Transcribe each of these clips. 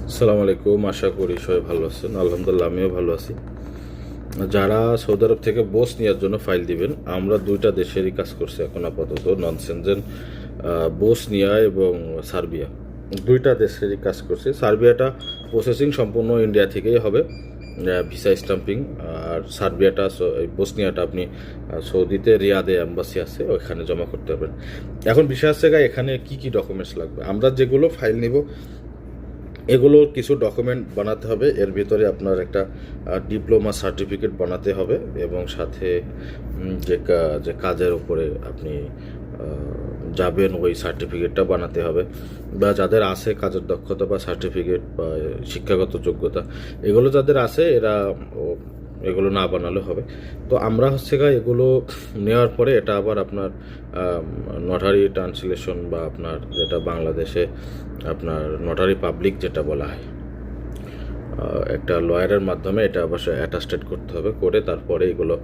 আসসালামু আলাইকুম, আশা করি সবাই ভালো আছেন। আলহামদুলিল্লাহ আমিও ভালো আছি। যারা সৌদি আরব থেকে বোসনিয়ার জন্য ফাইল দিবেন, আমরা দুইটা দেশেরই কাজ করছি এখন আপাতত, নন সেনজেন বোসনিয়া এবং সার্বিয়া, দুইটা দেশেরই কাজ করছি। সার্বিয়াটা প্রসেসিং সম্পূর্ণ ইন্ডিয়া থেকেই হবে, ভিসা স্টাম্পিং। আর সার্বিয়াটা বোসনিয়াটা আপনি সৌদিতে রিয়াদে অ্যাম্বাসি আছে, ওইখানে জমা করতে পারবেন। এখন বিষয় হচ্ছে এখানে কি কি ডকুমেন্টস লাগবে। আমরা যেগুলো ফাইল নিব এগুলোর কিছু ডকুমেন্ট বানাতে হবে। এর ভিতরে আপনার একটা ডিপ্লোমা সার্টিফিকেট বানাতে হবে এবং সাথে যে কাজের উপরে আপনি যাবেন ওই সার্টিফিকেটটা বানাতে হবে, বা যাদের আছে কাজের দক্ষতা বা সার্টিফিকেট বা শিক্ষাগত যোগ্যতা এগুলো যাদের আছে এগুলো না বানালে হবে। তো আমরা এগুলো নেওয়ার পরে এটা আবার আপনার নটারি ট্রান্সলেশন বা আপনার যেটা বাংলাদেশে আপনার নটারি পাবলিক যেটা বলা হয়, একটা লয়ারের মাধ্যমে এটা অবশ্যই অ্যাটাস্টেড করতে হবে, করে তারপরে এগুলো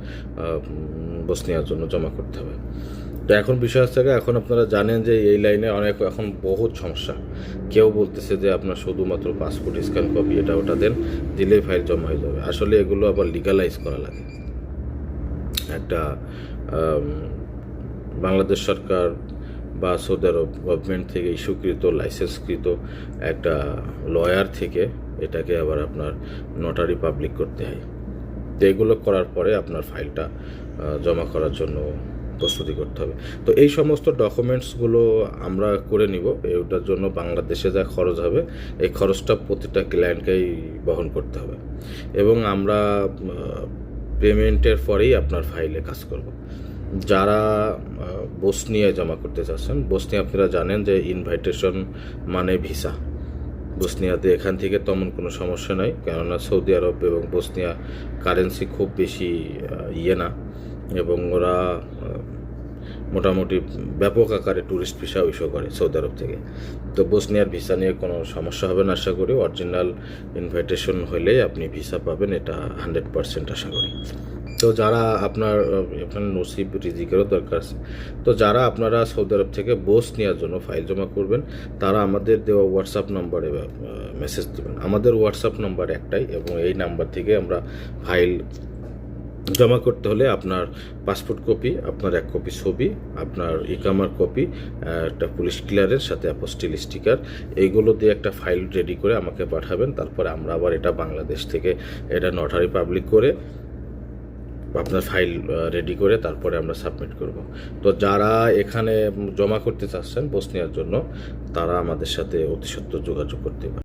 বসনিয়ার জন্য জমা করতে হবে। তো এখন বিষয় হচ্ছে এখন আপনারা জানেন যে এই লাইনে এখন বহুত সমস্যা। কেউ বলতেছে যে আপনার শুধুমাত্র পাসপোর্ট স্ক্যান কপি এটা ওটা দিলেই ফাইল জমা হয়ে যাবে। আসলে এগুলো আবার লিগালাইজ করা লাগে। একটা বাংলাদেশ সরকার বা সৌদি আরব গভর্নমেন্ট থেকে ইস্যুকৃত লাইসেন্সকৃত একটা লয়ার থেকে এটাকে আবার আপনার নটারি পাবলিক করতে হয়। তো এগুলো করার পরে আপনার ফাইলটা জমা করার জন্য প্রস্তুতি করতে হবে। তো এই সমস্ত ডকুমেন্টসগুলো আমরা করে নিব। এটার জন্য বাংলাদেশে যা খরচ হবে এই খরচটা প্রতিটা ক্লায়েন্টকেই বহন করতে হবে এবং আমরা পেমেন্টের পরেই আপনার ফাইলে কাজ করব। যারা বসনিয়ায় জমা করতে চাচ্ছেন, বসনিয়া আপনারা জানেন যে ইনভাইটেশন মানে ভিসা। বসনিয়াতে এখান থেকে তেমন কোনো সমস্যা নাই, কেননা সৌদি আরব এবং বসনিয়া কারেন্সি খুব বেশি না, এবং ওরা মোটামুটি ব্যাপক আকারে ট্যুরিস্ট ভিসা ইস্যু করে সৌদি আরব থেকে। তো বসনিয়ার ভিসা নিয়ে কোনো সমস্যা হবে না আশা করি। অরিজিনাল ইনভাইটেশন হলে আপনি ভিসা পাবেন, এটা 100% আশা করি। তো যারা আপনার নসিব রিজিকেরও দরকার আছে, তো যারা আপনারা সৌদি আরব থেকে বসনিয়ার জন্য ফাইল জমা করবেন তারা আমাদের দেওয়া হোয়াটসঅ্যাপ নম্বরে মেসেজ দেবেন। আমাদের হোয়াটসঅ্যাপ নাম্বার একটাই এবং এই নাম্বার থেকে আমরা ফাইল জমা করতে হলে আপনার পাসপোর্ট কপি, আপনার 1 কপি ছবি, আপনার ইকামার কপি, একটা পুলিশ ক্লিয়ারের সাথে অ্যাপোস্টিল স্টিকার, এইগুলো দিয়ে একটা ফাইল রেডি করে আমাকে পাঠাবেন। তারপরে আমরা আবার এটা বাংলাদেশ থেকে এটা নটারি পাবলিক করে আপনার ফাইল রেডি করে তারপরে আমরা সাবমিট করব। তো যারা এখানে জমা করতে চাচ্ছেন বসনিয়ার জন্য তারা আমাদের সাথে অতি সত্বর যোগাযোগ করতে পারে।